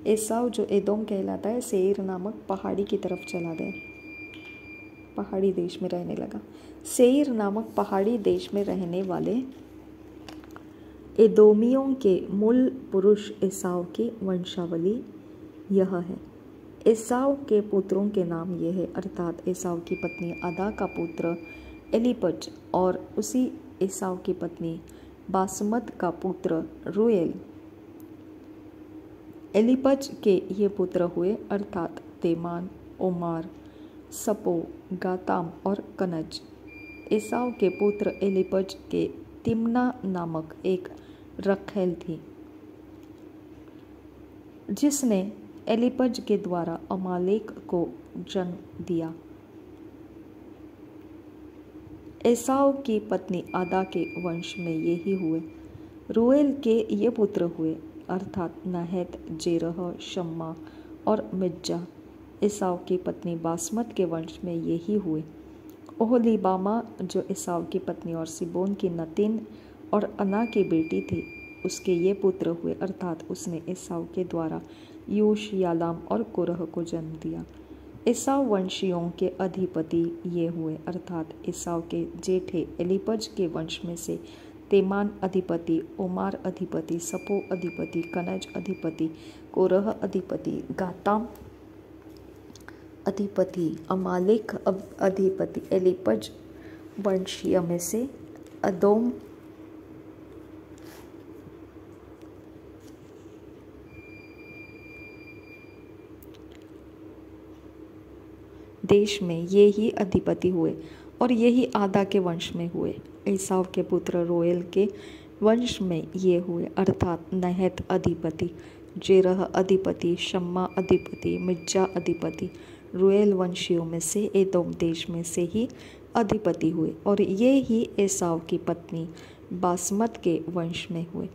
A: एसाव जो एदोम कहलाता है, सेईर नामक पहाड़ी की तरफ चला गया, पहाड़ी देश में रहने लगा। सेईर नामक पहाड़ी देश में रहने वाले एदोमियों के मूल पुरुष एसाव की वंशावली यह है। एसाव के पुत्रों के नाम ये है, अर्थात एसाव की पत्नी अदा का पुत्र एलीपज और उसी एसाव की पत्नी बासमत का पुत्र रूएल। एलीपज के ये पुत्र हुए, अर्थात तेमान, ओमार, सपो, गाताम और कनज। एसाव के पुत्र एलीपज के तिम्ना नामक एक रखैल थी, जिसने एलीपज के द्वारा अमालेक को जन्म दिया। एसाव की पत्नी आदा के वंश में ये ही हुए। रूएल के ये पुत्र हुए, अर्थात नहत, जेरह, शम्मा और मिज्जा। एसाव की पत्नी बासमत के वंश में ये ही हुए। ओहोलीबामा जो एसाव की पत्नी और सिबोन की नतीन और अना की बेटी थी, उसके ये पुत्र हुए, अर्थात उसने एसाव के द्वारा यूश, यालाम और कोरह को जन्म दिया। एसाव वंशियों के अधिपति ये हुए, अर्थात एसाव के जेठे एलीपज के वंश में से तेमान अधिपति, ओमार अधिपति, सपो अधिपति, कनज अधिपति, कोरह अधिपति, गाताम अधिपति, अमालेक अधिपति, एलीपज वंशीय में से अदोम देश में ये ही अधिपति हुए और यही आदा के वंश में हुए। एसाव के पुत्र रोएल के वंश में ये हुए, अर्थात नहत अधिपति, जेरह अधिपति, शम्मा अधिपति, मिज्जा अधिपति। रोएल वंशियों में से एदोम देश में से ही अधिपति हुए और ये ही एसाव की पत्नी बासमत के वंश में हुए।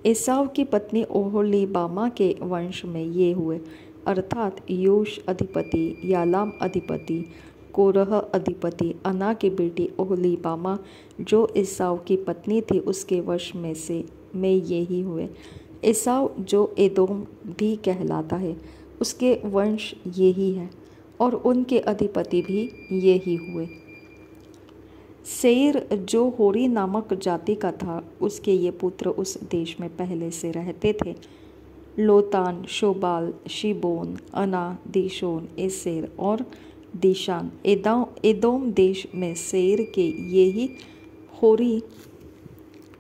A: एसाव की पत्नी ओहोलीबामा के वंश में ये हुए, अर्थात यूश अधिपति, यालाम अधिपति, कोरह अधिपति, अना की बेटी ओहोलीबामा जो एसाव की पत्नी थी उसके वंश में ये ही हुए। एसाव जो एदोम भी कहलाता है उसके वंश ये ही है और उनके अधिपति भी ये ही हुए। सेईर जो होरी नामक जाति का था, उसके ये पुत्र उस देश में पहले से रहते थे। लोतान, शोबाल, शिबोन, अना, दीशोन, एसेर और दीशान। एदोम देश में सेईर के ये ही होरी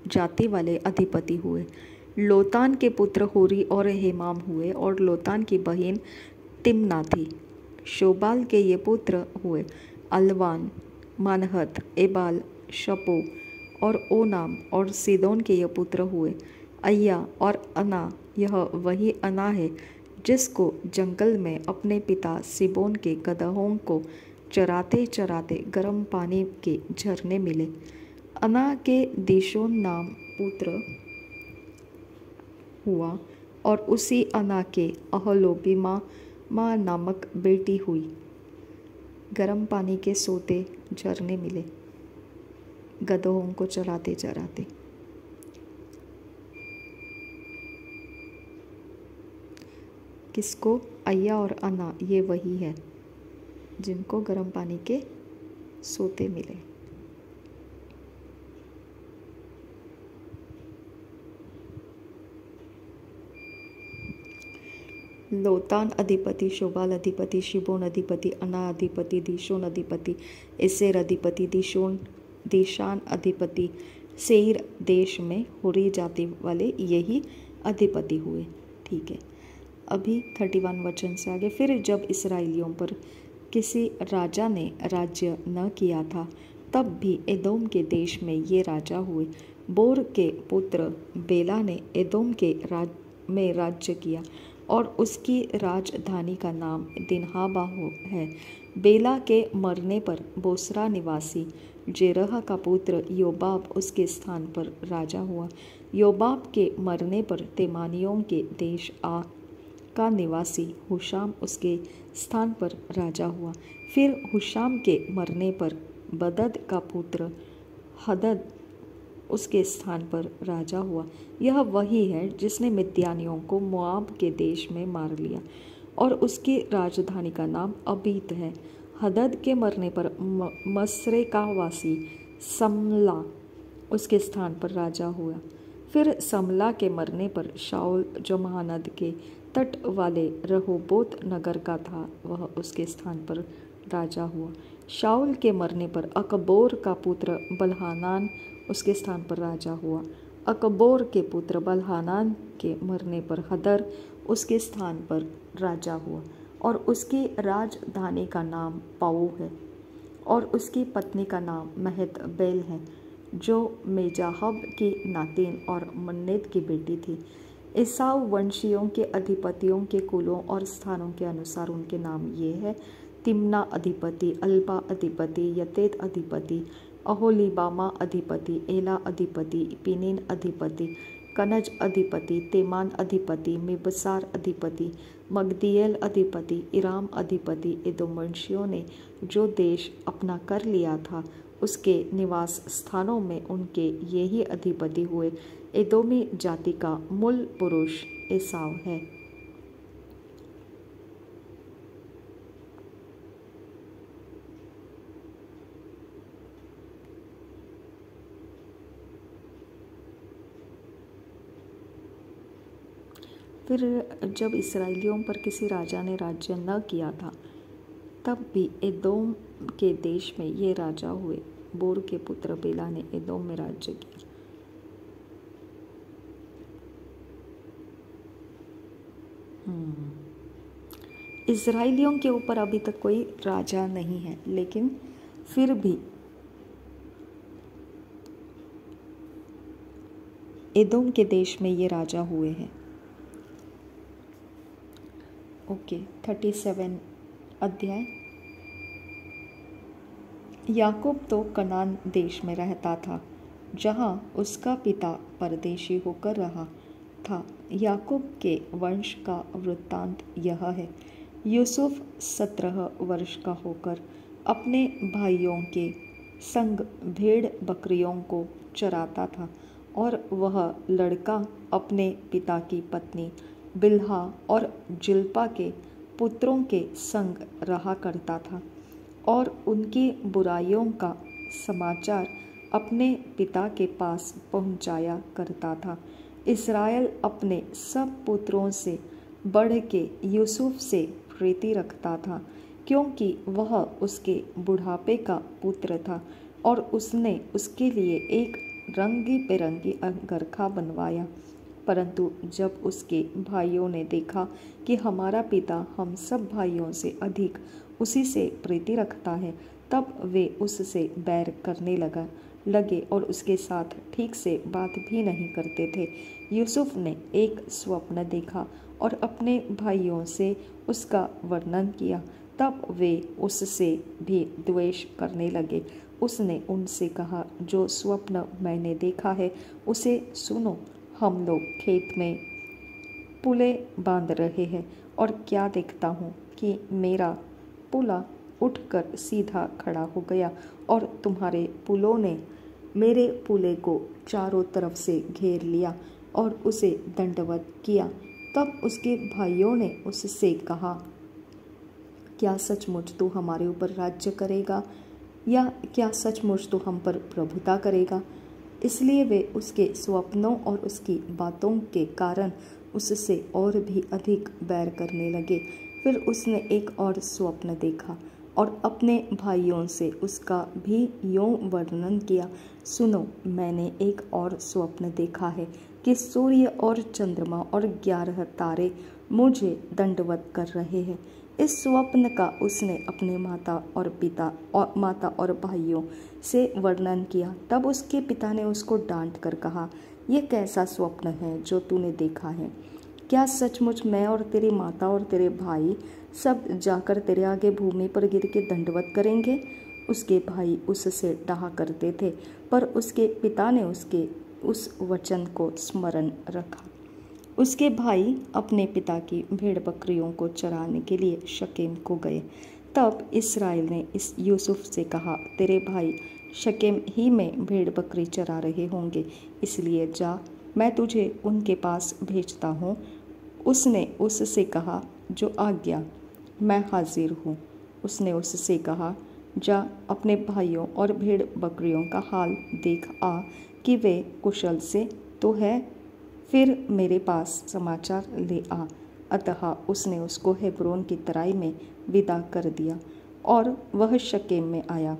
A: जाति वाले अधिपति हुए। लोतान के पुत्र होरी और हेमाम हुए और लोतान की बहन तिम्ना थी। शोबाल के ये पुत्र हुए, अलवान, मानहत, एबाल, शपो और ओनाम। और सीदोन के ये पुत्र हुए, अय्या और अना। यह वही अना है जिसको जंगल में अपने पिता सिबोन के गदहों को चराते चराते गर्म पानी के झरने मिले। अना के दीशोन नाम पुत्र हुआ और उसी अना के अहलोबिमा नामक बेटी हुई। गर्म पानी के सोते झरने मिले गदहों को चराते चराते। किसको? अय्या और अना, ये वही है जिनको गर्म पानी के सोते मिले। लोतान अधिपति, शोबाल अधिपति, शिबोन अधिपति, अना अधिपति, दीशोन अधिपति, एसेर अधिपति, दीशान अधिपति। सेईर देश में होरी जाति वाले यही अधिपति हुए। ठीक है, अभी 31 वचन से आगे। फिर जब इस्राएलियों पर किसी राजा ने राज्य न किया था, तब भी एदोम के देश में ये राजा हुए। बोर के पुत्र बेला ने एदोम के में राज्य किया और उसकी राजधानी का नाम दिन्हाबा है। बेला के मरने पर बोसरा निवासी जेरह का पुत्र योबाब उसके स्थान पर राजा हुआ। योबाब के मरने पर तेमानियों के देश का निवासी हुशाम उसके स्थान पर राजा हुआ। फिर हुशाम के मरने पर बदद का पुत्र हदद उसके स्थान पर राजा हुआ। यह वही है जिसने मिद्यानियों को मोआब के देश में मार लिया और उसकी राजधानी का नाम अबीत है। हदद के मरने पर मसरे का वासी समला उसके स्थान पर राजा हुआ। फिर समला के मरने पर शाऊल जो महानद के तट वाले रहोबोत नगर का था, वह उसके स्थान पर राजा हुआ। शाऊल के मरने पर अकबोर का पुत्र बलहानान उसके स्थान पर राजा हुआ। अकबोर के पुत्र बलहानान के मरने पर हदर उसके स्थान पर राजा हुआ और उसकी राजधानी का नाम पाऊ है और उसकी पत्नी का नाम महत बेल है, जो मेजाहब की नातिन और मन्नेत की बेटी थी। एसाव वंशियों के अधिपतियों के कुलों और स्थानों के अनुसार उनके नाम ये है: तिम्ना अधिपति, अल्बा अधिपति, यतेत अधिपति, अहोलीबामा अधिपति, एला अधिपति, पिनिन अधिपति, कनज अधिपति, तेमान अधिपति, मिबसार अधिपति, मगदिएल अधिपति, इराम अधिपति, एदोमवंशियों ने जो देश अपना कर लिया था उसके निवास स्थानों में उनके यही अधिपति हुए। एदोमी जाति का मूल पुरुष एसाव है। फिर जब इसराइलियों पर किसी राजा ने राज्य न किया था तब भी एदोम के देश में ये राजा हुए। बोर के पुत्र बेला ने एदोम में राज्य किया। इसराइलियों के ऊपर अभी तक कोई राजा नहीं है, लेकिन फिर भी एदोम के देश में ये राजा हुए हैं। ओके, 37 अध्याय। याकूब तो कनान देश में रहता था, जहाँ उसका पिता परदेशी होकर रहा था। याकूब के वंश का वृत्तांत यह है। यूसुफ 17 वर्ष का होकर अपने भाइयों के संग भेड़ बकरियों को चराता था, और वह लड़का अपने पिता की पत्नी बिल्हा और जिल्पा के पुत्रों के संग रहा करता था, और उनकी बुराइयों का समाचार अपने पिता के पास पहुंचाया करता था। इस्राएल अपने सब पुत्रों से बढ़ के यूसुफ से प्रीति रखता था, क्योंकि वह उसके बुढ़ापे का पुत्र था, और उसने उसके लिए एक रंगी बिरंगी अंगरखा बनवाया। परंतु जब उसके भाइयों ने देखा कि हमारा पिता हम सब भाइयों से अधिक उसी से प्रीति रखता है, तब वे उससे बैर करने लगे और उसके साथ ठीक से बात भी नहीं करते थे। यूसुफ ने एक स्वप्न देखा और अपने भाइयों से उसका वर्णन किया, तब वे उससे भी द्वेष करने लगे। उसने उनसे कहा, जो स्वप्न मैंने देखा है उसे सुनो। हम लोग खेत में पुले बांध रहे हैं, और क्या देखता हूँ कि मेरा पुला उठकर सीधा खड़ा हो गया, और तुम्हारे पुलों ने मेरे पुले को चारों तरफ से घेर लिया और उसे दंडवत किया। तब उसके भाइयों ने उससे कहा, क्या सचमुच तू हमारे ऊपर राज्य करेगा, या क्या सचमुच तू हम पर प्रभुता करेगा? इसलिए वे उसके स्वप्नों और उसकी बातों के कारण उससे और भी अधिक बैर करने लगे। फिर उसने एक और स्वप्न देखा और अपने भाइयों से उसका भी यों वर्णन किया। सुनो, मैंने एक और स्वप्न देखा है कि सूर्य और चंद्रमा और 11 तारे मुझे दंडवत कर रहे हैं। इस स्वप्न का उसने अपने माता और भाइयों से वर्णन किया। तब उसके पिता ने उसको डांट कर कहा, यह कैसा स्वप्न है जो तूने देखा है? क्या सचमुच मैं और तेरी माता और तेरे भाई सब जाकर तेरे आगे भूमि पर गिर के दंडवत करेंगे? उसके भाई उससे डाहा करते थे, पर उसके पिता ने उसके उस वचन को स्मरण रखा। उसके भाई अपने पिता की भेड़ बकरियों को चराने के लिए शकेम को गए। तब इस्राएल ने इस यूसुफ से कहा, तेरे भाई शकेम ही में भेड़ बकरी चरा रहे होंगे, इसलिए जा, मैं तुझे उनके पास भेजता हूँ। उसने उससे कहा, जो आज्ञा, मैं हाजिर हूँ। उसने उससे कहा, जा, अपने भाइयों और भेड़ बकरियों का हाल देख आ कि वे कुशल से तो है, फिर मेरे पास समाचार ले आ। अतः उसने उसको हेब्रोन की तराई में विदा कर दिया, और वह शकेम में आया।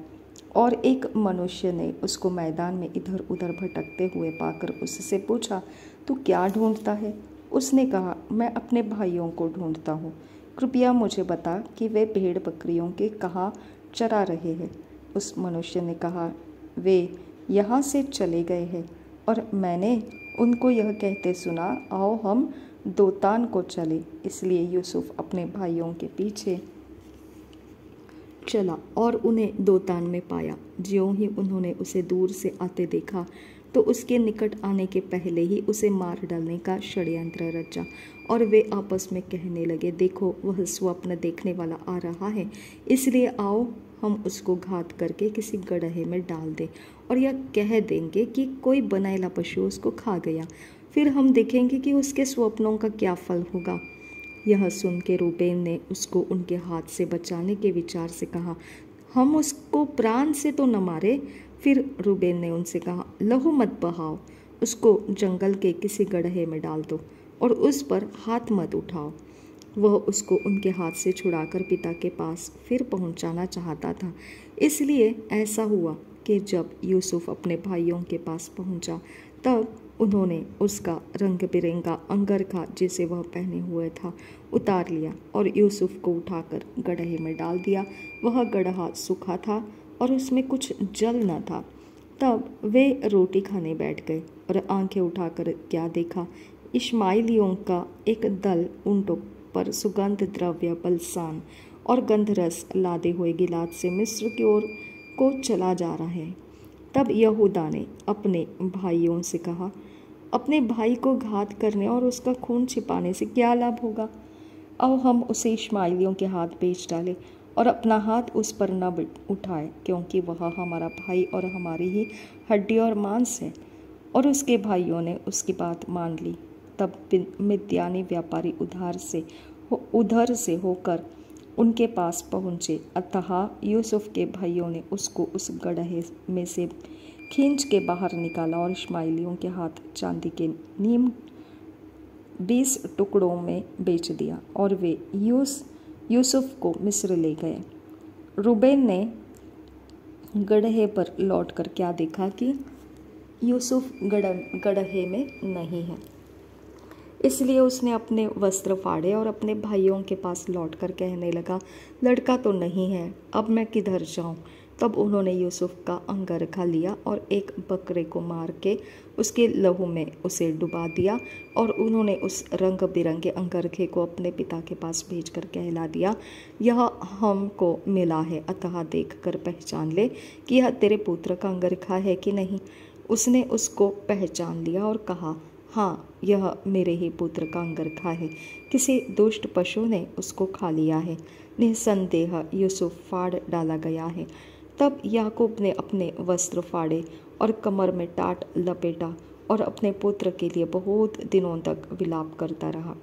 A: और एक मनुष्य ने उसको मैदान में इधर उधर भटकते हुए पाकर उससे पूछा, तू क्या ढूंढता है? उसने कहा, मैं अपने भाइयों को ढूंढता हूँ। कृपया मुझे बता कि वे भेड़ बकरियों के कहाँ चरा रहे हैं। उस मनुष्य ने कहा, वे यहाँ से चले गए हैं, और मैंने उनको यह कहते सुना, आओ हम दोतान को चले। इसलिए यूसुफ अपने भाइयों के पीछे चला और उन्हें दोतान में पाया। ज्यों ही उन्होंने उसे दूर से आते देखा, तो उसके निकट आने के पहले ही उसे मार डालने का षड्यंत्र रचा। और वे आपस में कहने लगे, देखो वह स्वप्न देखने वाला आ रहा है, इसलिए आओ हम उसको घात करके किसी गड्ढे में डाल दें और यह कह देंगे कि कोई बनैला पशु उसको खा गया। फिर हम देखेंगे कि उसके स्वप्नों का क्या फल होगा। यह सुन के रूबेन ने उसको उनके हाथ से बचाने के विचार से कहा, हम उसको प्राण से तो न मारे। फिर रूबेन ने उनसे कहा, लहू मत बहाओ, उसको जंगल के किसी गड्ढे में डाल दो और उस पर हाथ मत उठाओ। वह उसको उनके हाथ से छुड़ाकर पिता के पास फिर पहुंचाना चाहता था। इसलिए ऐसा हुआ कि जब यूसुफ अपने भाइयों के पास पहुंचा तब उन्होंने उसका रंग बिरंगा अंगरखा जिसे वह पहने हुए था उतार लिया और यूसुफ को उठाकर गड्ढे में डाल दिया। वह गड्ढा सूखा था और उसमें कुछ जल न था। तब वे रोटी खाने बैठ गए और आंखें उठाकर क्या देखा, इश्माइलियों का एक दल ऊँटों पर सुगंध द्रव्य बलसान और गंधरस लादे हुए गिलाद से मिस्र की ओर को चला जा रहा है। तब यहूदा ने अपने भाइयों से कहा, अपने भाई को घात करने और उसका खून छिपाने से क्या लाभ होगा। अब हम उसे इश्माइलियों के हाथ बेच डालें और अपना हाथ उस पर न उठाए, क्योंकि वह हमारा भाई और हमारी ही हड्डी और मांस है। और उसके भाइयों ने उसकी बात मान ली। तब मिद्यानी व्यापारी उधर से होकर उनके पास पहुँचे, अतः यूसुफ के भाइयों ने उसको उस गड्ढे में से खींच के बाहर निकाला और इश्माइलियों के हाथ चांदी के नीम 20 टुकड़ों में बेच दिया और वे यूसुफ को मिस्र ले गए। रूबेन ने गड्ढे पर लौटकर क्या देखा कि यूसुफ गड्ढे में नहीं है। इसलिए उसने अपने वस्त्र फाड़े और अपने भाइयों के पास लौटकर कहने लगा, लड़का तो नहीं है, अब मैं किधर जाऊं। तब उन्होंने यूसुफ का अंगरखा लिया और एक बकरे को मार के उसके लहू में उसे डुबा दिया और उन्होंने उस रंग बिरंगे अंगरखे को अपने पिता के पास भेजकर कहला दिया, यह हमको मिला है, अतः देख कर पहचान ले कि यह तेरे पुत्र का अंगरखा है कि नहीं। उसने उसको पहचान लिया और कहा, हाँ, यह मेरे ही पुत्र का अंगरखा है, किसी दुष्ट पशु ने उसको खा लिया है। निसंदेह यूसुफ फाड़ डाला गया है। तब याकूब ने अपने वस्त्र फाड़े और कमर में टाट लपेटा और अपने पुत्र के लिए बहुत दिनों तक विलाप करता रहा।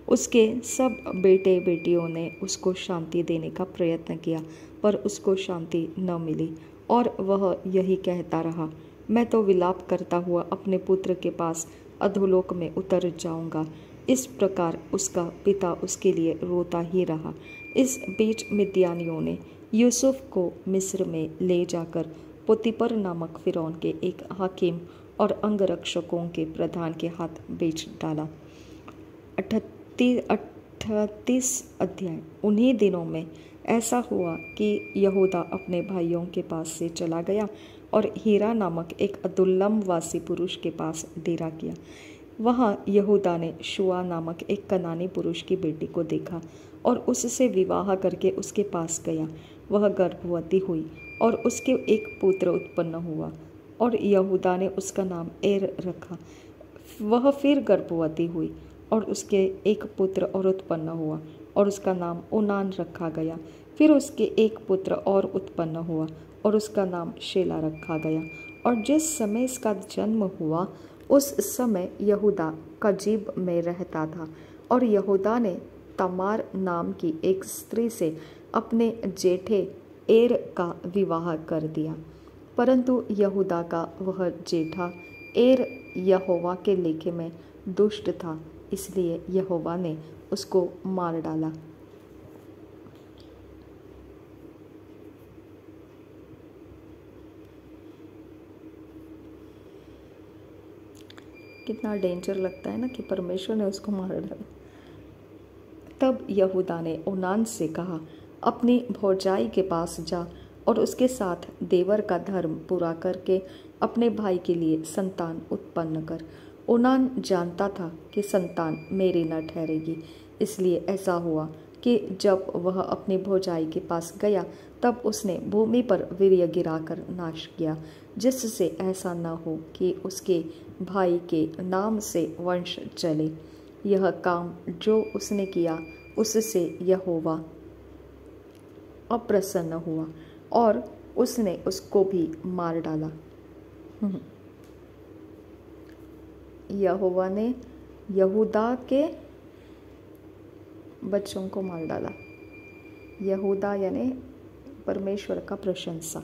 A: उसके सब बेटे बेटियों ने उसको शांति देने का प्रयत्न किया, पर उसको शांति न मिली और वह यही कहता रहा, मैं तो विलाप करता हुआ अपने पुत्र के पास अधोलोक में उतर जाऊंगा। इस प्रकार उसका पिता उसके लिए रोता ही रहा। इस बीच मिद्यानियों ने यूसुफ को मिस्र में ले जाकर पोतीपर नामक फिरौन के एक हाकिम और अंगरक्षकों के प्रधान के हाथ बेच डाला। 38 अध्याय। उन्हीं दिनों में ऐसा हुआ कि यहूदा अपने भाइयों के पास से चला गया और हीरा नामक एक अदुल्लम वासी पुरुष के पास डेरा किया। वहाँ यहूदा ने शुआ नामक एक कनानी पुरुष की बेटी को देखा और उससे विवाह करके उसके पास गया। वह गर्भवती हुई और उसके एक पुत्र उत्पन्न हुआ और यहूदा ने उसका नाम एर रखा। वह फिर गर्भवती हुई और उसके एक पुत्र और उत्पन्न हुआ और उसका नाम ओनान रखा गया। फिर उसके एक पुत्र और उत्पन्न हुआ और उसका नाम शेला रखा गया। और जिस समय इसका जन्म हुआ उस समय यहूदा कजीब में रहता था और यहूदा ने तमार नाम की एक स्त्री से अपने जेठे एर का विवाह कर दिया। परंतु यहूदा का वह जेठा एर यहोवा के लेखे में दुष्ट था, इसलिए यहोवा ने उसको मार डाला। कितना डेंजर लगता है ना कि परमेश्वर ने उसको मार डाला। तब यहूदा ने ओनान से कहा, अपनी भौजाई के पास जा और उसके साथ देवर का धर्म पूरा करके अपने भाई के लिए संतान उत्पन्न कर। ओनान जानता था कि संतान मेरी न ठहरेगी, इसलिए ऐसा हुआ कि जब वह अपनी भौजाई के पास गया तब उसने भूमि पर वीर्य गिराकर नाश किया, जिससे ऐसा न हो कि उसके भाई के नाम से वंश चले। यह काम जो उसने किया उससे यहोवा अप्रसन्न हुआ और उसने उसको भी मार डाला। यहोवा ने यहूदा के बच्चों को मार डाला। यहूदा यानी परमेश्वर का प्रशंसा।